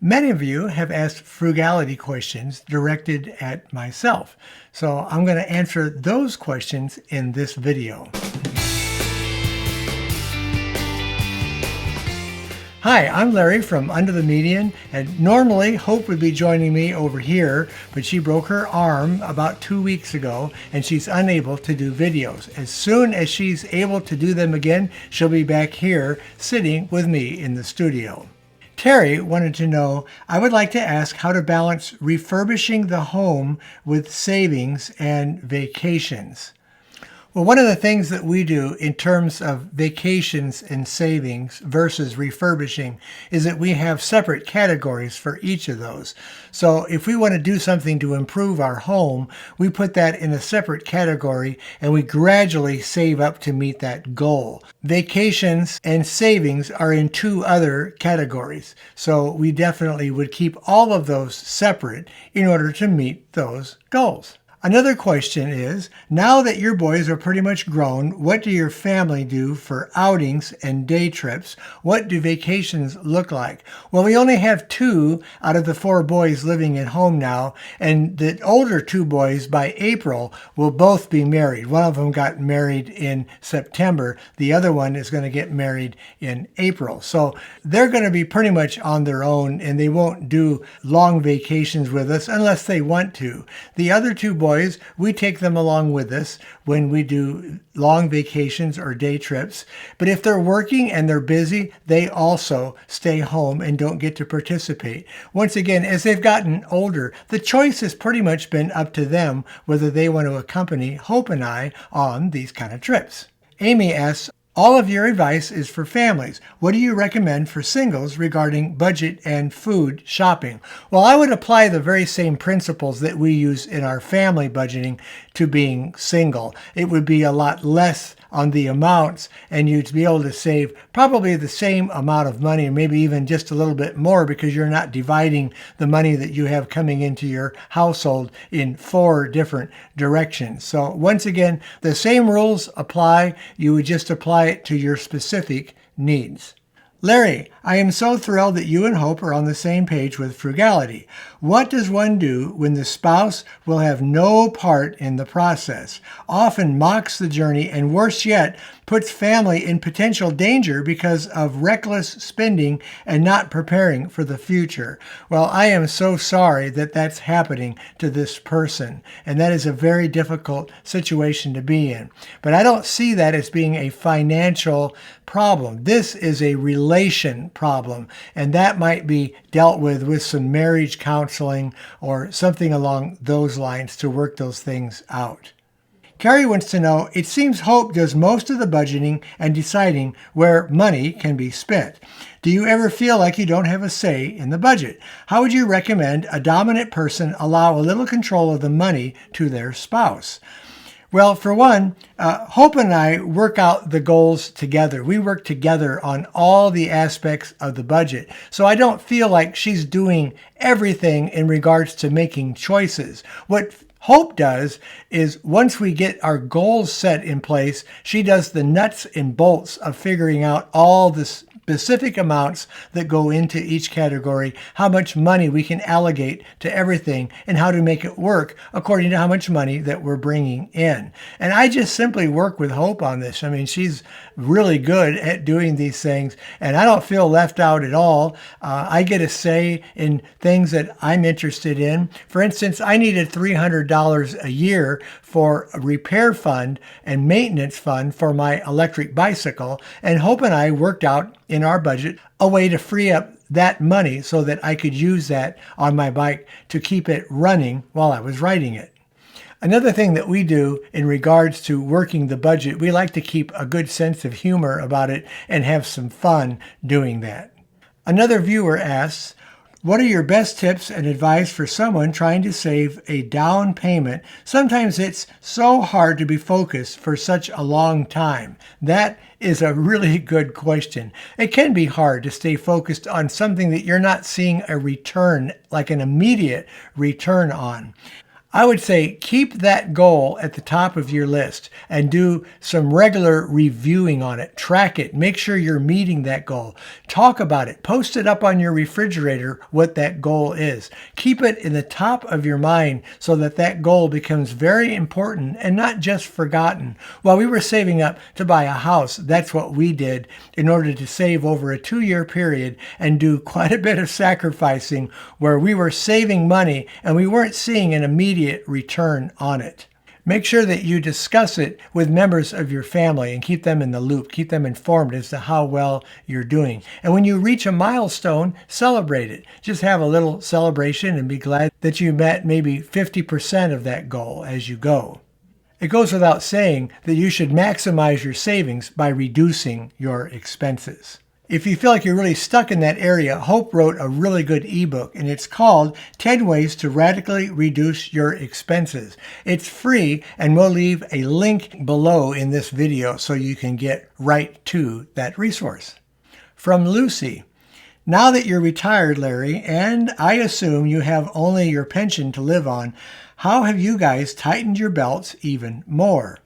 Many of you have asked frugality questions directed at myself, so I'm going to answer those questions in this video. Hi, I'm Larry from Under the Median, and normally Hope would be joining me over here, but she broke her arm about 2 weeks ago and she's unable to do videos. As soon as she's able to do them again, she'll be back here sitting with me in the studio. Terry wanted to know, I would like to ask how to balance refurbishing the home with savings and vacations. Well, one of the things that we do in terms of vacations and savings versus refurbishing is that we have separate categories for each of those. So if we want to do something to improve our home, we put that in a separate category and we gradually save up to meet that goal. Vacations and savings are in two other categories. So we definitely would keep all of those separate in order to meet those goals. Another question is, now that your boys are pretty much grown, what do your family do for outings and day trips? What do vacations look like? Well, we only have 2 out of the 4 boys living at home now, and the older 2 boys by April will both be married. One of them got married in September. The other one is going to get married in April. So they're going to be pretty much on their own, and they won't do long vacations with us unless they want to. The other 2 boys, we take them along with us when we do long vacations or day trips. But if they're working and they're busy, they also stay home and don't get to participate. Once again, as they've gotten older, the choice has pretty much been up to them whether they want to accompany Hope and I on these kind of trips. Amy asks, all of your advice is for families. What do you recommend for singles regarding budget and food shopping? Well, I would apply the very same principles that we use in our family budgeting to being single. It would be a lot less on the amounts, and you'd be able to save probably the same amount of money, or maybe even just a little bit more, because you're not dividing the money that you have coming into your household in 4 different directions. So once again, the same rules apply. You would just apply it to your specific needs. Larry, I am so thrilled that you and Hope are on the same page with frugality. What does one do when the spouse will have no part in the process, often mocks the journey, and worse yet, puts family in potential danger because of reckless spending and not preparing for the future? Well, I am so sorry that that's happening to this person, and that is a very difficult situation to be in. But I don't see that as being a financial problem. This is a relation problem, and that might be dealt with some marriage counseling or something along those lines to work those things out. Carrie wants to know, it seems Hope does most of the budgeting and deciding where money can be spent. Do you ever feel like you don't have a say in the budget? How would you recommend a dominant person allow a little control of the money to their spouse? Well, for one, Hope and I work out the goals together. We work together on all the aspects of the budget. So I don't feel like she's doing everything in regards to making choices. What Hope does is once we get our goals set in place, she does the nuts and bolts of figuring out all the specific amounts that go into each category, how much money we can allocate to everything, and how to make it work according to how much money that we're bringing in. And I just simply work with Hope on this. I mean, she's really good at doing these things, and I don't feel left out at all. I get a say in things that I'm interested in. For instance, I needed $300 a year for a repair fund and maintenance fund for my electric bicycle, and Hope and I worked out in our budget a way to free up that money so that I could use that on my bike to keep it running while I was riding it. Another thing that we do in regards to working the budget, we like to keep a good sense of humor about it and have some fun doing that. Another viewer asks, what are your best tips and advice for someone trying to save a down payment? Sometimes it's so hard to be focused for such a long time. That is a really good question. It can be hard to stay focused on something that you're not seeing a return, like an immediate return on. I would say keep that goal at the top of your list and do some regular reviewing on it. Track it. Make sure you're meeting that goal. Talk about it. Post it up on your refrigerator what that goal is. Keep it in the top of your mind so that that goal becomes very important and not just forgotten. While we were saving up to buy a house, that's what we did in order to save over a 2-year period and do quite a bit of sacrificing where we were saving money and we weren't seeing an immediate return on it. Make sure that you discuss it with members of your family and keep them in the loop, keep them informed as to how well you're doing. And when you reach a milestone, celebrate it. Just have a little celebration and be glad that you met maybe 50% of that goal as you go. It goes without saying that you should maximize your savings by reducing your expenses. If you feel like you're really stuck in that area, Hope wrote a really good ebook, and it's called 10 Ways to Radically Reduce Your Expenses. It's free, and we'll leave a link below in this video so you can get right to that resource. From Lucy, now that you're retired, Larry, and I assume you have only your pension to live on, how have you guys tightened your belts even more?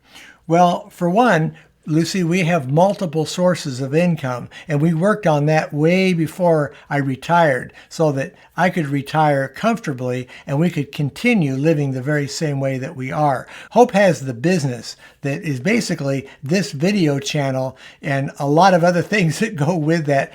Well, for one, Lucy, we have multiple sources of income, and we worked on that way before I retired so that I could retire comfortably and we could continue living the very same way that we are. Hope has the business that is basically this video channel and a lot of other things that go with that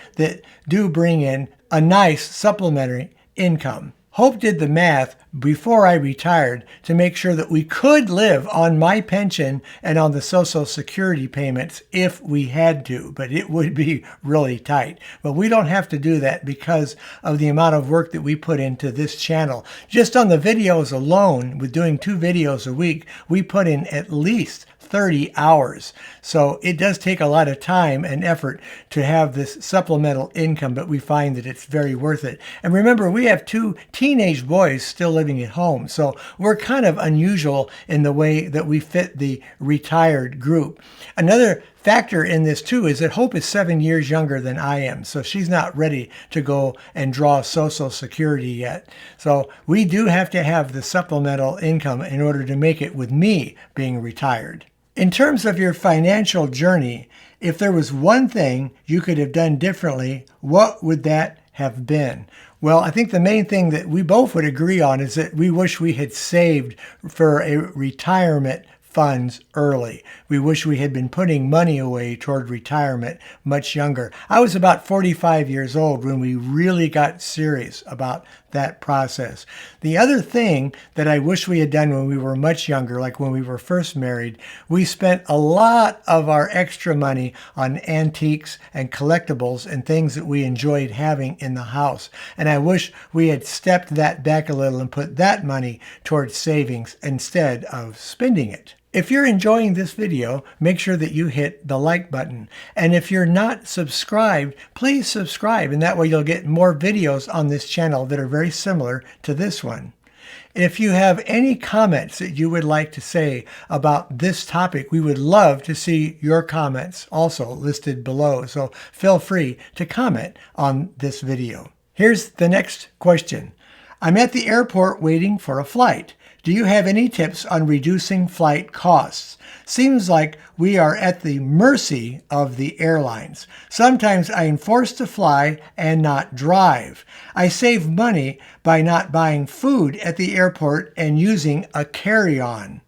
do bring in a nice supplementary income. Hope did the math before I retired to make sure that we could live on my pension and on the Social Security payments if we had to, but it would be really tight. But we don't have to do that because of the amount of work that we put into this channel. Just on the videos alone, with doing 2 videos a week, we put in at least 30 hours. So it does take a lot of time and effort to have this supplemental income, but we find that it's very worth it. And remember, we have 2 teenage boys still living at home. So we're kind of unusual in the way that we fit the retired group. Another factor in this too is that Hope is 7 years younger than I am. So she's not ready to go and draw Social Security yet. So we do have to have the supplemental income in order to make it with me being retired. In terms of your financial journey, if there was one thing you could have done differently, what would that have been? Well, I think the main thing that we both would agree on is that we wish we had saved for a retirement funds early. We wish we had been putting money away toward retirement much younger. I was about 45 years old when we really got serious about that process. The other thing that I wish we had done when we were much younger, like when we were first married, we spent a lot of our extra money on antiques and collectibles and things that we enjoyed having in the house. And I wish we had stepped that back a little and put that money towards savings instead of spending it. If you're enjoying this video, make sure that you hit the like button. And if you're not subscribed, please subscribe, and that way you'll get more videos on this channel that are very similar to this one. If you have any comments that you would like to say about this topic, we would love to see your comments also listed below. So feel free to comment on this video. Here's the next question. I'm at the airport waiting for a flight. Do you have any tips on reducing flight costs? Seems like we are at the mercy of the airlines. Sometimes I am forced to fly and not drive. I save money by not buying food at the airport and using a carry-on.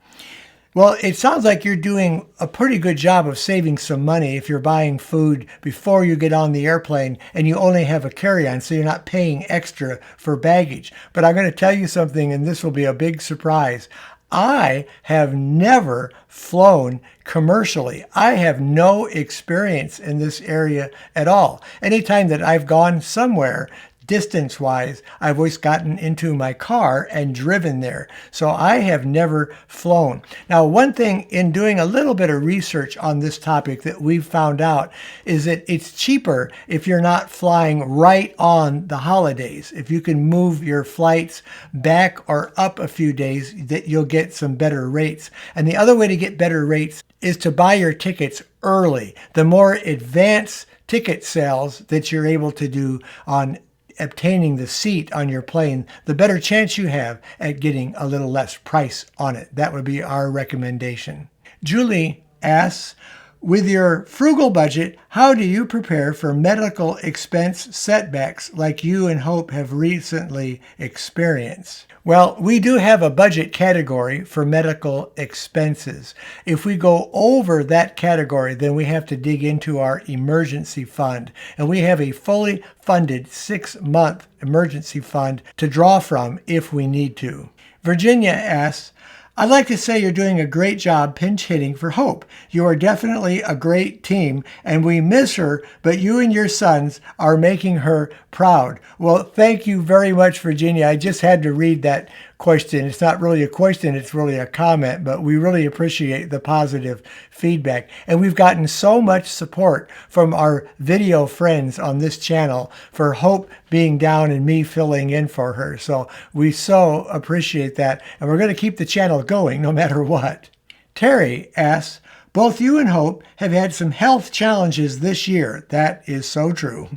Well, it sounds like you're doing a pretty good job of saving some money if you're buying food before you get on the airplane and you only have a carry-on, so you're not paying extra for baggage. But I'm going to tell you something, and this will be a big surprise. I have never flown commercially. I have no experience in this area at all. Anytime that I've gone somewhere, distance-wise, I've always gotten into my car and driven there. So I have never flown. Now, one thing in doing a little bit of research on this topic that we've found out is that it's cheaper if you're not flying right on the holidays. If you can move your flights back or up a few days, that you'll get some better rates. And the other way to get better rates is to buy your tickets early. The more advanced ticket sales that you're able to do on obtaining the seat on your plane, the better chance you have at getting a little less price on it. That would be our recommendation. Julie asks, with your frugal budget, how do you prepare for medical expense setbacks like you and Hope have recently experienced? Well, we do have a budget category for medical expenses. If we go over that category, then we have to dig into our emergency fund. And we have a fully funded 6-month emergency fund to draw from if we need to. Virginia asks, I'd like to say you're doing a great job pinch hitting for Hope. You are definitely a great team, and we miss her, but you and your sons are making her proud. Well, thank you very much, Virginia. I just had to read that question. It's not really a question, it's really a comment, but we really appreciate the positive feedback. And we've gotten so much support from our video friends on this channel for Hope being down and me filling in for her. So we so appreciate that. And we're going to keep the channel going no matter what. Terry asks, both you and Hope have had some health challenges this year. That is so true.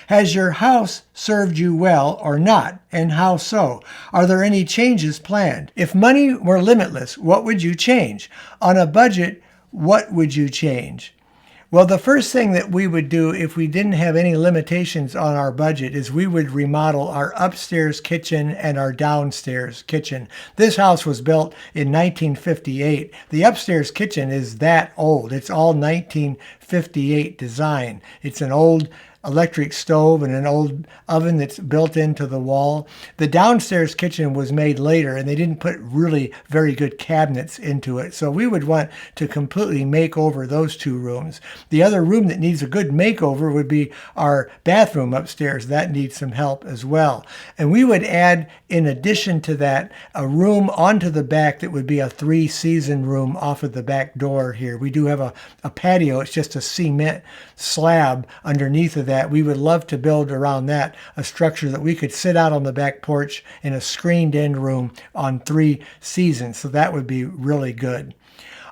Has your house served you well or not, and how so? Are there any changes planned? If money were limitless, what would you change? On a budget, what would you change? Well, the first thing that we would do if we didn't have any limitations on our budget is we would remodel our upstairs kitchen and our downstairs kitchen. This house was built in 1958. The upstairs kitchen is that old. It's all 1958 design. It's an old electric stove and an old oven that's built into the wall. The downstairs kitchen was made later, and they didn't put really very good cabinets into it. So we would want to completely make over those two rooms. The other room that needs a good makeover would be our bathroom upstairs. That needs some help as well. And we would add, in addition to that, a room onto the back that would be a 3-season room off of the back door here. We do have a patio. It's just a cement slab underneath of that. We would love to build around that a structure that we could sit out on the back porch in a screened-in room on 3 seasons. So that would be really good.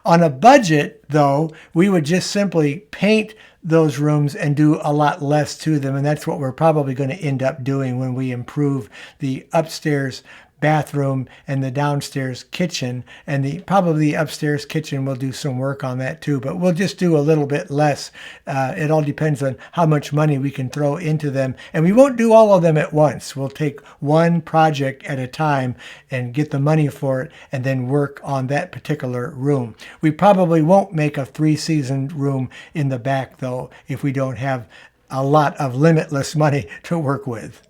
On a budget, though, we would just simply paint those rooms and do a lot less to them. And that's what we're probably going to end up doing when we improve the upstairs bathroom and the downstairs kitchen, and probably the upstairs kitchen will do some work on that too, but we'll just do a little bit less. It all depends on how much money we can throw into them, and we won't do all of them at once. We'll take one project at a time and get the money for it and then work on that particular room. We probably won't make a 3-season room in the back though if we don't have a lot of limitless money to work with.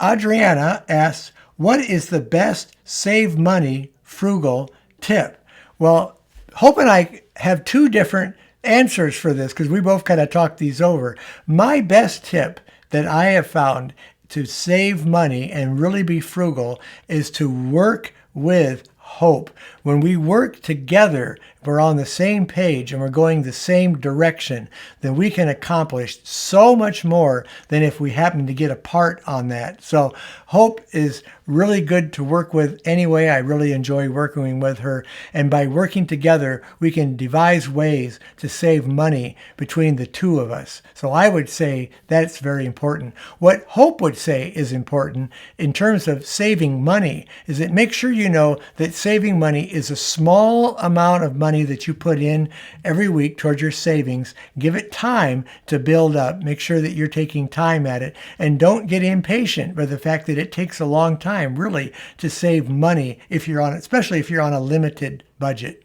Adriana asks, what is the best save money frugal tip? Well, Hope and I have 2 different answers for this because we both kind of talked these over. My best tip that I have found to save money and really be frugal is to work with Hope. When we work together, we're on the same page and we're going the same direction, then we can accomplish so much more than if we happen to get apart on that. So Hope is really good to work with anyway. I really enjoy working with her. And by working together, we can devise ways to save money between the 2 of us. So I would say that's very important. What Hope would say is important in terms of saving money is that make sure you know that saving money is a small amount of money that you put in every week towards your savings. Give it time to build up. Make sure that you're taking time at it, and don't get impatient by the fact that it takes a long time really to save money if you're on, especially if you're on a limited budget.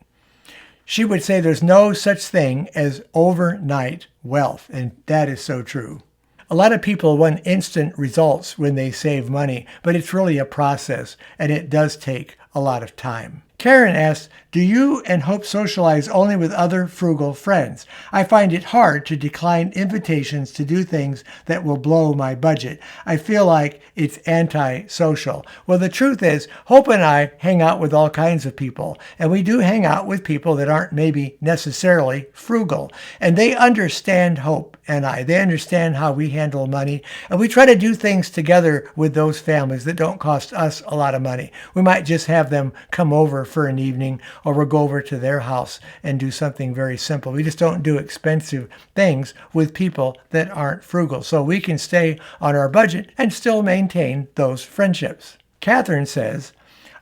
She would say there's no such thing as overnight wealth, and that is so true. A lot of people want instant results when they save money, but it's really a process, and it does take a lot of time. Karen asks, do you and Hope socialize only with other frugal friends? I find it hard to decline invitations to do things that will blow my budget. I feel like it's anti-social. Well, the truth is, Hope and I hang out with all kinds of people, and we do hang out with people that aren't maybe necessarily frugal, and they understand Hope and I. They understand how we handle money, and we try to do things together with those families that don't cost us a lot of money. We might just have them come over for an evening, or we'll go over to their house and do something very simple. We just don't do expensive things with people that aren't frugal, so we can stay on our budget and still maintain those friendships. Catherine says,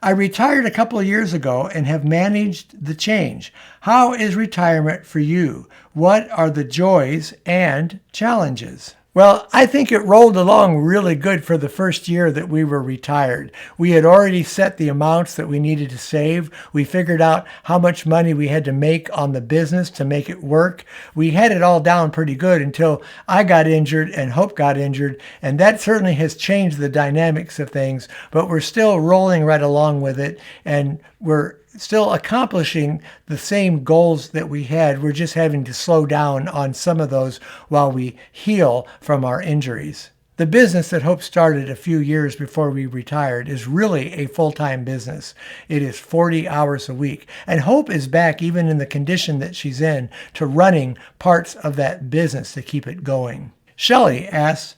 I retired a couple of years ago and have managed the change. How is retirement for you? What are the joys and challenges? Well, I think it rolled along really good for the first year that we were retired. We had already set the amounts that we needed to save. We figured out how much money we had to make on the business to make it work. We had it all down pretty good until I got injured and Hope got injured, and that certainly has changed the dynamics of things, but we're still rolling right along with it, and we're still accomplishing the same goals that we had. We're just having to slow down on some of those while we heal from our injuries. The business that Hope started a few years before we retired is really a full-time business. It is 40 hours a week. And Hope is back, even in the condition that she's in, to running parts of that business to keep it going. Shelley asks,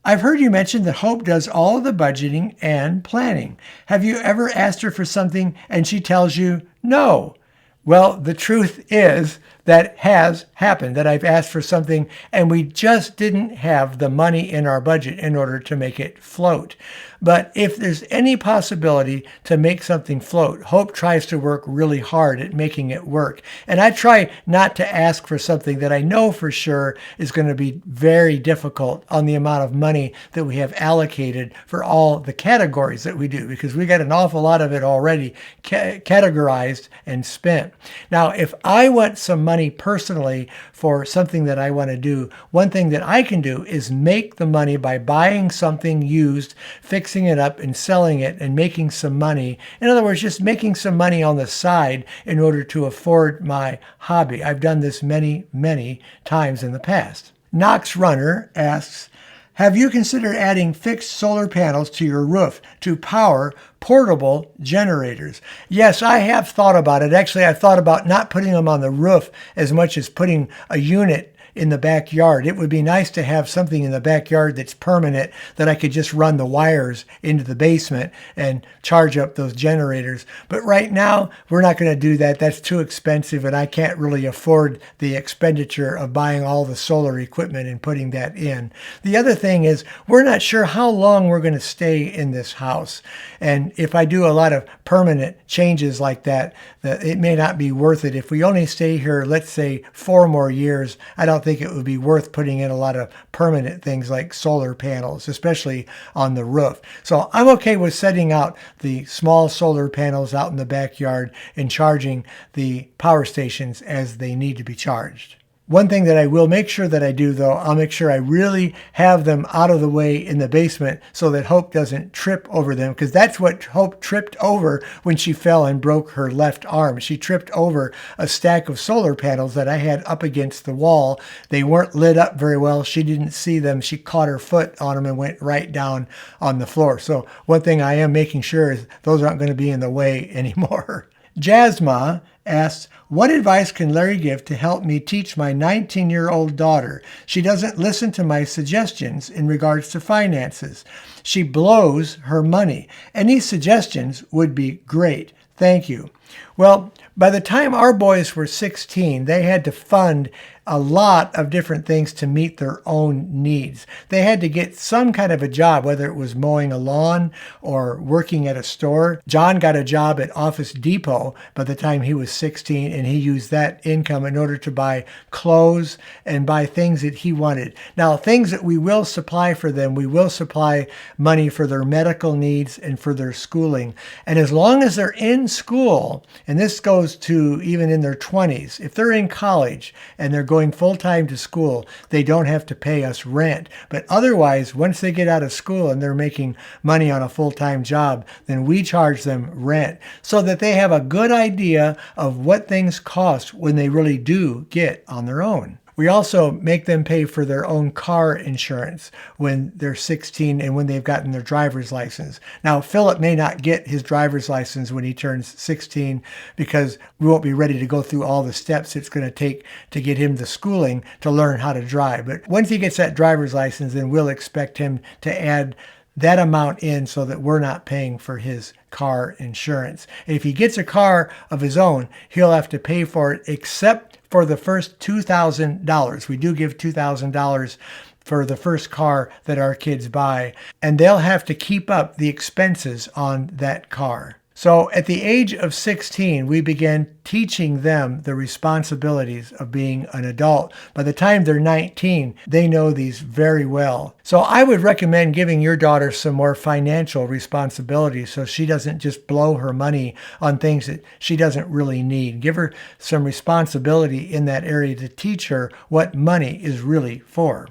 I've heard you mention that Hope does all of the budgeting and planning. Have you ever asked her for something and she tells you no? Well, the truth is that has happened, that I've asked for something and we just didn't have the money in our budget in order to make it float. But if there's any possibility to make something float, Hope tries to work really hard at making it work. And I try not to ask for something that I know for sure is going to be very difficult on the amount of money that we have allocated for all the categories that we do, because we got an awful lot of it already categorized and spent. Now, if I want some money personally for something that I want to do, one thing that I can do is make the money by buying something used, fixing it up and selling it and making some money. In other words, just making some money on the side in order to afford my hobby. I've done this many, many times in the past. Knox Runner asks, have you considered adding fixed solar panels to your roof to power portable generators? Yes, I have thought about it. Actually, I thought about not putting them on the roof as much as putting a unit in the backyard. It would be nice to have something in the backyard that's permanent that I could just run the wires into the basement and charge up those generators. But right now, we're not going to do that. That's too expensive, and I can't really afford the expenditure of buying all the solar equipment and putting that in. The other thing is, we're not sure how long we're going to stay in this house. And if I do a lot of permanent changes like that, it may not be worth it. If we only stay here, let's say 4 more years, I don't think it would be worth putting in a lot of permanent things like solar panels, especially on the roof. So I'm okay with setting out the small solar panels out in the backyard and charging the power stations as they need to be charged. One thing that I will make sure that I do, though, I'll make sure I really have them out of the way in the basement so that Hope doesn't trip over them, because that's what Hope tripped over when she fell and broke her left arm. She tripped over a stack of solar panels that I had up against the wall. They weren't lit up very well. She didn't see them. She caught her foot on them and went right down on the floor. So one thing I am making sure is those aren't going to be in the way anymore. Jasma asks, what advice can Larry give to help me teach my 19-year-old daughter? She doesn't listen to my suggestions in regards to finances. She blows her money. Any suggestions would be great. Thank you. Well, by the time our boys were 16, they had to fund a lot of different things to meet their own needs. They had to get some kind of a job, whether it was mowing a lawn or working at a store. John got a job at Office Depot by the time he was 16, and he used that income in order to buy clothes and buy things that he wanted. Now, things that we will supply for them, we will supply money for their medical needs and for their schooling. And as long as they're in school, and this goes to even in their 20s, if they're in college and they're going full-time to school, they don't have to pay us rent. But otherwise, once they get out of school and they're making money on a full-time job, then we charge them rent so that they have a good idea of what things cost when they really do get on their own. We also make them pay for their own car insurance when they're 16 and when they've gotten their driver's license. Now, Philip may not get his driver's license when he turns 16 because we won't be ready to go through all the steps it's going to take to get him the schooling to learn how to drive. But once he gets that driver's license, then we'll expect him to add that amount in so that we're not paying for his car insurance. And if he gets a car of his own, he'll have to pay for it except for the first $2,000. We do give $2,000 for the first car that our kids buy, and they'll have to keep up the expenses on that car. So at the age of 16, we began teaching them the responsibilities of being an adult. By the time they're 19, they know these very well. So I would recommend giving your daughter some more financial responsibility so she doesn't just blow her money on things that she doesn't really need. Give her some responsibility in that area to teach her what money is really for.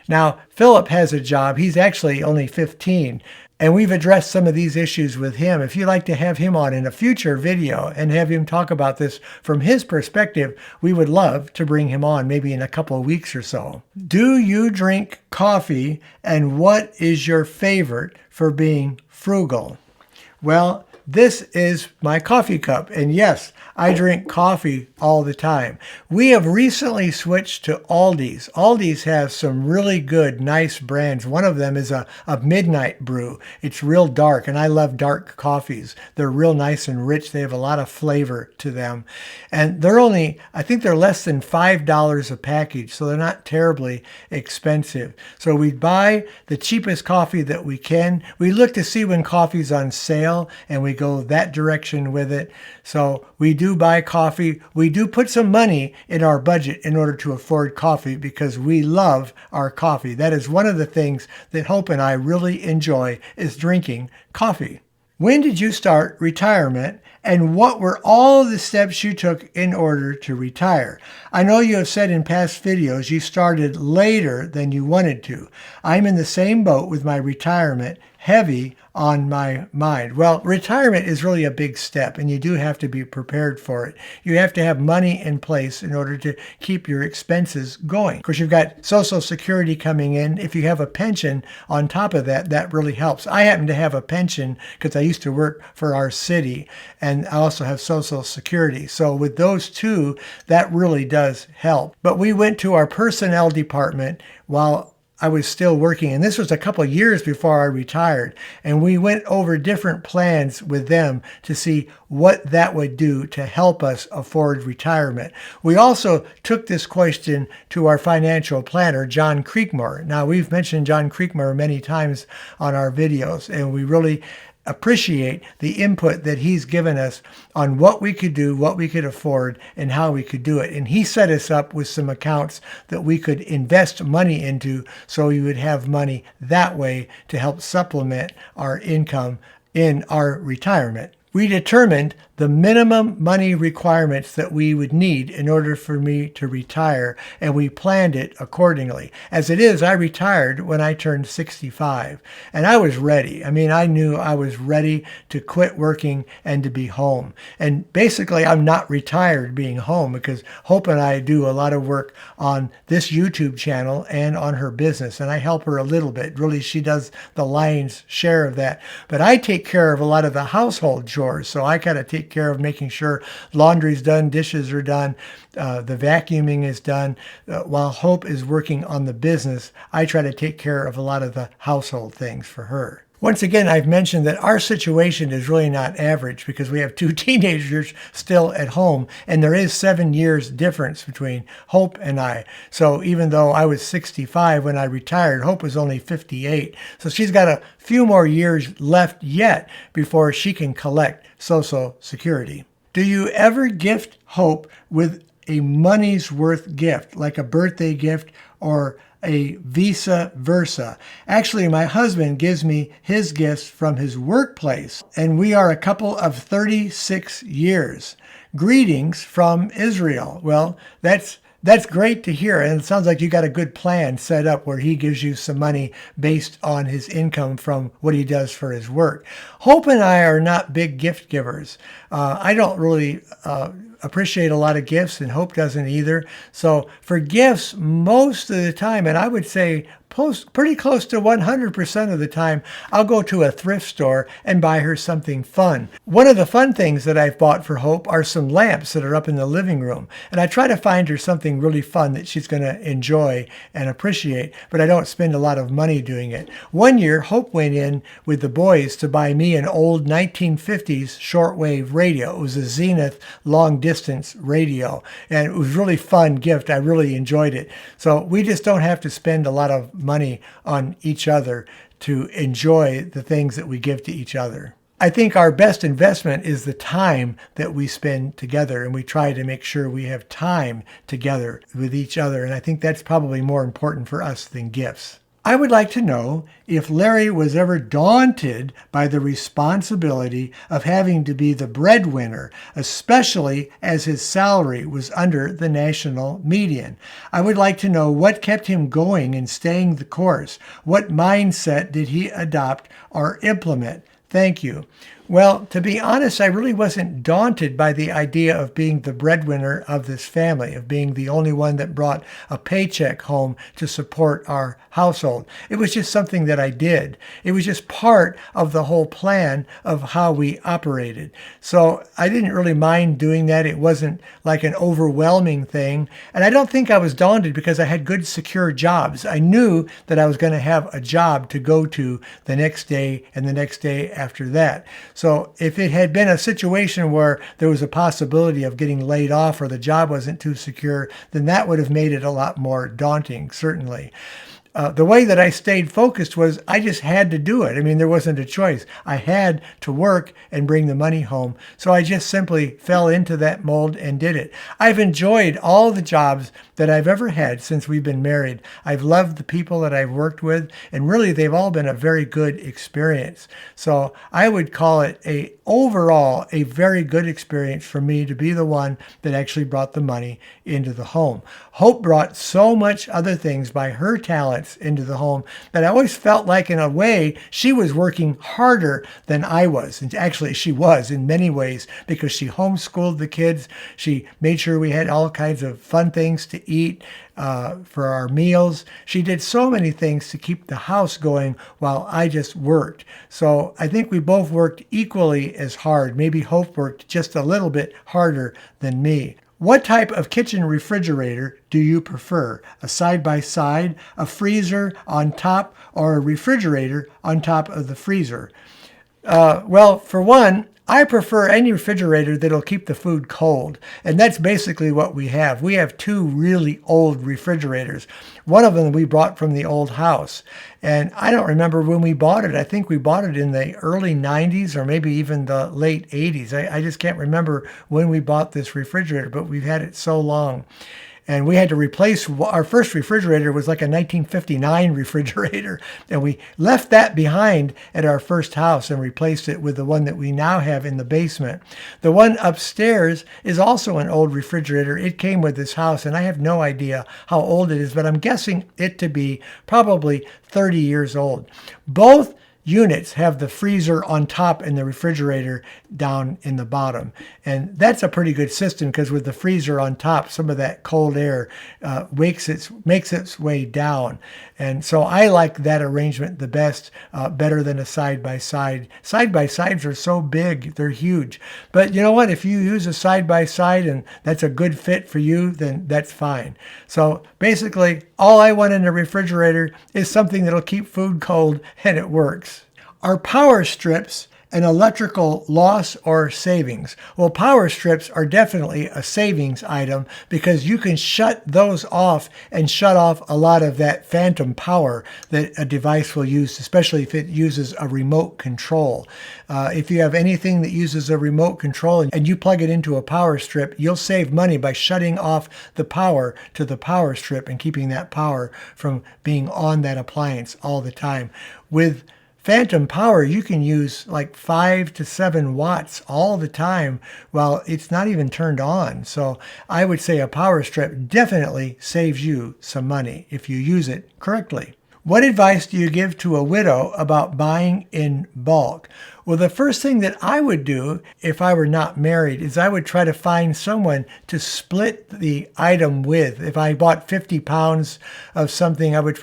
Now, Philip has a job. He's actually only 15. And we've addressed some of these issues with him. If you'd like to have him on in a future video and have him talk about this from his perspective, we would love to bring him on maybe in a couple of weeks or so. Do you drink coffee, and what is your favorite for being frugal? Well, this is my coffee cup, and yes, I drink coffee all the time. We have recently switched to Aldi's. Aldi's has some really good, nice brands. One of them is a midnight brew. It's real dark, and I love dark coffees. They're real nice and rich. They have a lot of flavor to them. And they're only, I think they're less than $5 a package, so they're not terribly expensive. So we buy the cheapest coffee that we can. We look to see when coffee's on sale, and we go that direction with it. So we do buy coffee. We do put some money in our budget in order to afford coffee because we love our coffee. That is one of the things that Hope and I really enjoy is drinking coffee. When did you start retirement, and what were all the steps you took in order to retire? I know you have said in past videos you started later than you wanted to. I'm in the same boat with my retirement, heavy on my mind. Well, retirement is really a big step, and you do have to be prepared for it. You have to have money in place in order to keep your expenses going. Of course, you've got Social Security coming in. If you have a pension on top of that, that really helps. I happen to have a pension because I used to work for our city, and I also have Social Security. So with those two, that really does help. But we went to our personnel department while I was still working, and this was a couple of years before I retired, and we went over different plans with them to see what that would do to help us afford retirement. We also took this question to our financial planner, John Creekmore. Now, we've mentioned John Creekmore many times on our videos, and we really appreciate the input that he's given us on what we could do, what we could afford, and how we could do it. And he set us up with some accounts that we could invest money into so we would have money that way to help supplement our income in our retirement. We determined the minimum money requirements that we would need in order for me to retire, and we planned it accordingly. As it is, I retired when I turned 65, and I was ready. I mean, I knew I was ready to quit working and to be home. And basically, I'm not retired being home because Hope and I do a lot of work on this YouTube channel and on her business, and I help her a little bit. Really, she does the lion's share of that. But I take care of a lot of the household chores. So I got to take care of making sure laundry's done, dishes are done, the vacuuming is done. While Hope is working on the business, I try to take care of a lot of the household things for her. Once again, I've mentioned that our situation is really not average because we have two teenagers still at home, and there is 7 years difference between Hope and I. So even though I was 65 when I retired, Hope was only 58. So she's got a few more years left yet before she can collect Social Security. Do you ever gift Hope with a money's worth gift, like a birthday gift or a vice versa? Actually, my husband gives me his gifts from his workplace, and we are a couple of 36 years. Greetings from Israel. Well, that's great to hear, and it sounds like you got a good plan set up where he gives you some money based on his income from what he does for his work. Hope and I are not big gift givers. I don't really appreciate a lot of gifts, and Hope doesn't either. So for gifts, most of the time, and I would say pretty close to 100% of the time, I'll go to a thrift store and buy her something fun. One of the fun things that I've bought for Hope are some lamps that are up in the living room. And I try to find her something really fun that she's going to enjoy and appreciate, but I don't spend a lot of money doing it. One year, Hope went in with the boys to buy me an old 1950s shortwave radio. It was a Zenith long distance radio, and it was a really fun gift. I really enjoyed it. So we just don't have to spend a lot of money on each other to enjoy the things that we give to each other. I think our best investment is the time that we spend together, and we try to make sure we have time together with each other. And I think that's probably more important for us than gifts. I would like to know if Larry was ever daunted by the responsibility of having to be the breadwinner, especially as his salary was under the national median. I would like to know what kept him going and staying the course. What mindset did he adopt or implement? Thank you. Well, to be honest, I really wasn't daunted by the idea of being the breadwinner of this family, of being the only one that brought a paycheck home to support our household. It was just something that I did. It was just part of the whole plan of how we operated. So I didn't really mind doing that. It wasn't like an overwhelming thing. And I don't think I was daunted because I had good, secure jobs. I knew that I was going to have a job to go to the next day and the next day after that. So if it had been a situation where there was a possibility of getting laid off or the job wasn't too secure, then that would have made it a lot more daunting, certainly. The way that I stayed focused was I just had to do it. I mean, there wasn't a choice. I had to work and bring the money home. So I just simply fell into that mold and did it. I've enjoyed all the jobs that I've ever had since we've been married. I've loved the people that I've worked with, and really they've all been a very good experience. So I would call it overall a very good experience for me to be the one that actually brought the money into the home. Hope brought so much other things by her talents into the home that I always felt like, in a way, she was working harder than I was. And actually she was in many ways, because she homeschooled the kids. She made sure we had all kinds of fun things to eat for our meals. She did so many things to keep the house going while I just worked. So I think we both worked equally as hard. Maybe Hope worked just a little bit harder than me. What type of kitchen refrigerator do you prefer? A side-by-side, a freezer on top, or a refrigerator on top of the freezer? Well, for one, I prefer any refrigerator that'll keep the food cold. And that's basically what we have. We have two really old refrigerators. One of them we brought from the old house. And I don't remember when we bought it. I think we bought it in the early 90s or maybe even the late 80s. I just can't remember when we bought this refrigerator, but we've had it so long. And we had to replace, our first refrigerator was like a 1959 refrigerator. And we left that behind at our first house and replaced it with the one that we now have in the basement. The one upstairs is also an old refrigerator. It came with this house, and I have no idea how old it is, but I'm guessing it to be probably 30 years old. Both units have the freezer on top and the refrigerator down in the bottom. And that's a pretty good system, because with the freezer on top, some of that cold air makes its way down. And so I like that arrangement the best, better than a side-by-side. Side-by-sides are so big, they're huge. But you know what? If you use a side-by-side and that's a good fit for you, then that's fine. So basically, all I want in a refrigerator is something that'll keep food cold, and it works. Are power strips an electrical loss or savings? Well, power strips are definitely a savings item, because you can shut those off and shut off a lot of that phantom power that a device will use, especially if it uses a remote control. If you have anything that uses a remote control and you plug it into a power strip, you'll save money by shutting off the power to the power strip and keeping that power from being on that appliance all the time. With phantom power, you can use like 5 to 7 watts all the time while it's not even turned on. So I would say a power strip definitely saves you some money if you use it correctly. What advice do you give to a widow about buying in bulk? Well, the first thing that I would do if I were not married is I would try to find someone to split the item with. If I bought 50 pounds of something, I would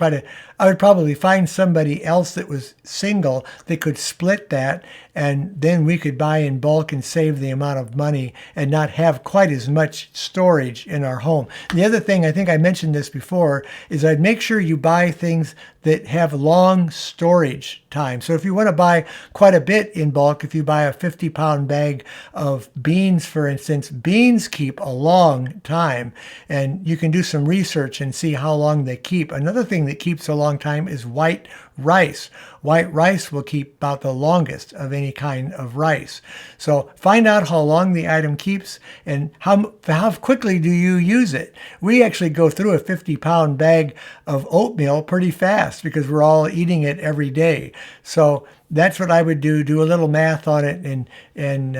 probably find somebody else that was single that could split that, and then we could buy in bulk and save the amount of money and not have quite as much storage in our home. And the other thing, I think I mentioned this before, is I'd make sure you buy things that have long storage time. So if you want to buy quite a bit in bulk, if you buy a 50-pound bag of beans, for instance, beans keep a long time, and you can do some research and see how long they keep. Another thing that keeps a long time is white rice. White rice will keep about the longest of any kind of rice. So find out how long the item keeps and how quickly do you use it. We actually go through a 50-pound bag of oatmeal pretty fast because we're all eating it every day. So that's what I would do. Do a little math on it and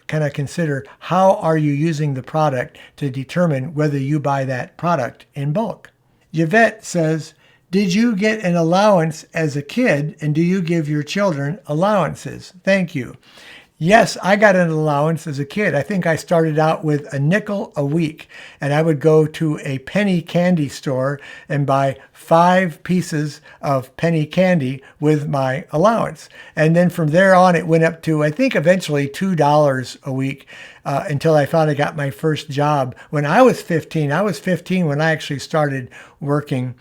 kind of consider how are you using the product to determine whether you buy that product in bulk. Yvette says, did you get an allowance as a kid, and do you give your children allowances? Thank you. Yes, I got an allowance as a kid. I think I started out with a nickel a week, and I would go to a penny candy store and buy 5 pieces of penny candy with my allowance. And then from there on, it went up to, I think, eventually $2 a week until I finally got my first job. When I was 15 when I actually started working.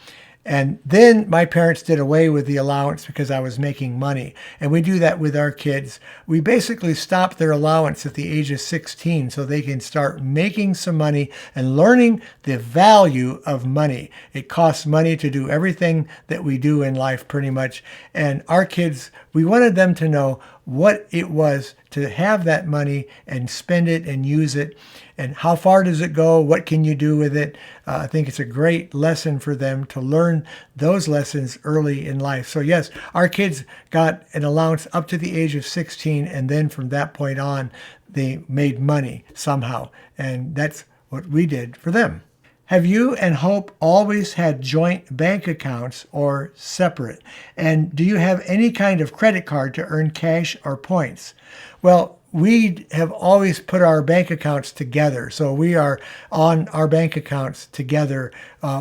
And then my parents did away with the allowance because I was making money. And we do that with our kids. We basically stop their allowance at the age of 16 so they can start making some money and learning the value of money. It costs money to do everything that we do in life pretty much. And our kids, we wanted them to know what it was to have that money and spend it and use it. And how far does it go? What can you do with it? I think it's a great lesson for them to learn those lessons early in life. So yes, our kids got an allowance up to the age of 16. And then from that point on, they made money somehow. And that's what we did for them. Have you and Hope always had joint bank accounts or separate? And do you have any kind of credit card to earn cash or points? Well, we have always put our bank accounts together. So we are on our bank accounts together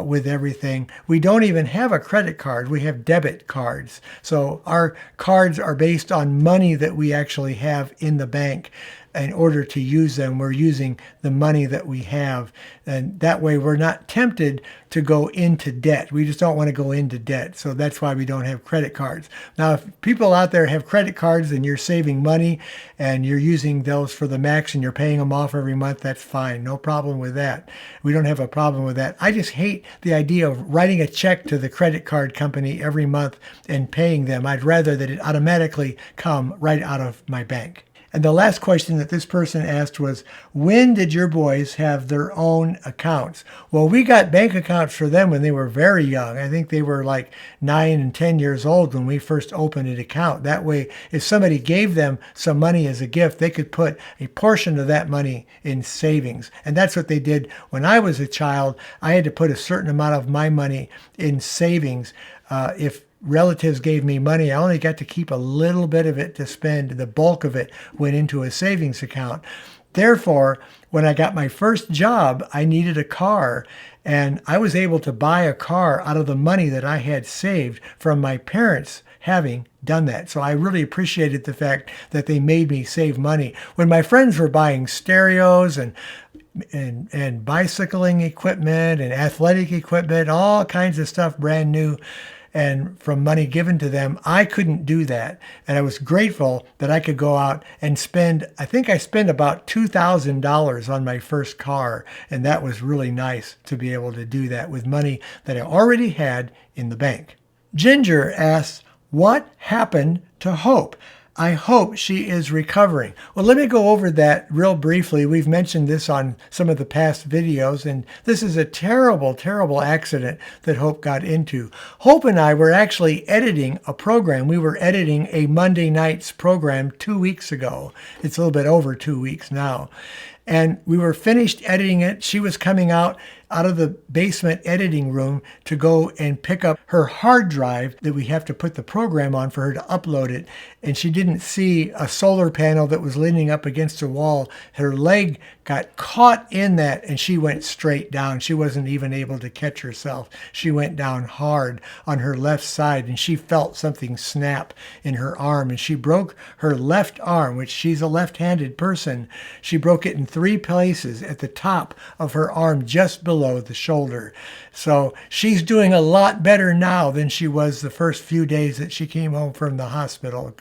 with everything. We don't even have a credit card. We have debit cards. So our cards are based on money that we actually have in the bank. In order to use them, we're using the money that we have. And that way we're not tempted to go into debt. We just don't want to go into debt. So that's why we don't have credit cards. Now, if people out there have credit cards and you're saving money and you're using those for the max and you're paying them off every month, that's fine. No problem with that. We don't have a problem with that. I just hate the idea of writing a check to the credit card company every month and paying them. I'd rather that it automatically come right out of my bank. And the last question that this person asked was, when did your boys have their own accounts? Well, we got bank accounts for them when they were very young. I think they were like 9 and 10 years old when we first opened an account. That way, if somebody gave them some money as a gift, they could put a portion of that money in savings. And that's what they did when I was a child. I had to put a certain amount of my money in savings. If relatives gave me money, I only got to keep a little bit of it to spend. The bulk of it went into a savings account. Therefore, when I got my first job, I needed a car, and I was able to buy a car out of the money that I had saved from my parents having done that. So I really appreciated the fact that they made me save money. When my friends were buying stereos and bicycling equipment and athletic equipment, all kinds of stuff brand new, and from money given to them, I couldn't do that. And I was grateful that I could go out and spend, I think I spent about $2,000 on my first car. And that was really nice to be able to do that with money that I already had in the bank. Ginger asks, what happened to Hope? I hope she is recovering. Well, let me go over that real briefly. We've mentioned this on some of the past videos, and this is a terrible, terrible accident that Hope got into. Hope and I were actually editing a program. We were editing a Monday night's program 2 weeks ago. It's a little bit over 2 weeks now. And we were finished editing it. She was coming out out of the basement editing room to go and pick up her hard drive that we have to put the program on for her to upload it. And she didn't see a solar panel that was leaning up against a wall. Her leg got caught in that and she went straight down. She wasn't even able to catch herself. She went down hard on her left side and she felt something snap in her arm and she broke her left arm, which she's a left-handed person. She broke it in 3 places at the top of her arm just below the shoulder. So she's doing a lot better now than she was the first few days that she came home from the hospital.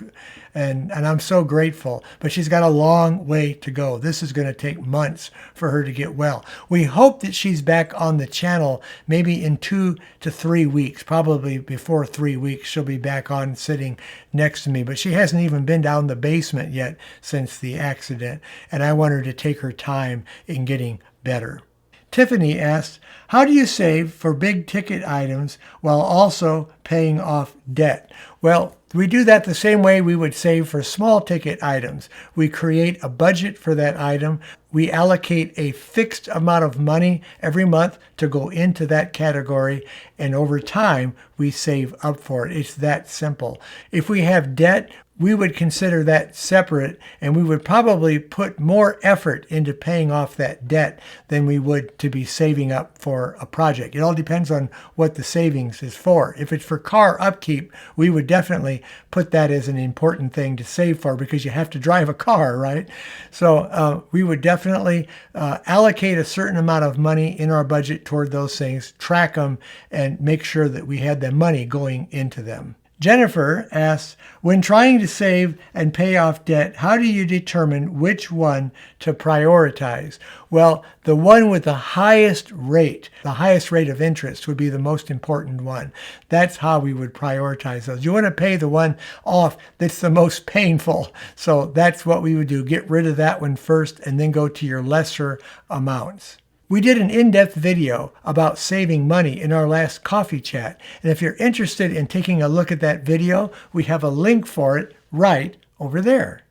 And I'm so grateful. But she's got a long way to go. This is going to take months for her to get well. We hope that she's back on the channel maybe in 2 to 3 weeks. Probably before 3 weeks she'll be back on sitting next to me. But she hasn't even been down the basement yet since the accident. And I want her to take her time in getting better. Tiffany asked, how do you save for big ticket items while also paying off debt? Well, we do that the same way we would save for small ticket items. We create a budget for that item. We allocate a fixed amount of money every month to go into that category. And over time, we save up for it. It's that simple. If we have debt, we would consider that separate, and we would probably put more effort into paying off that debt than we would to be saving up for a project. It all depends on what the savings is for. If it's for car upkeep, we would definitely put that as an important thing to save for because you have to drive a car, right? So we would definitely allocate a certain amount of money in our budget toward those things, track them, and make sure that we had the money going into them. Jennifer asks, when trying to save and pay off debt, how do you determine which one to prioritize? Well, the one with the highest rate of interest would be the most important one. That's how we would prioritize those. You want to pay the one off that's the most painful. So that's what we would do. Get rid of that one first and then go to your lesser amounts. We did an in-depth video about saving money in our last coffee chat. And if you're interested in taking a look at that video, we have a link for it right over there.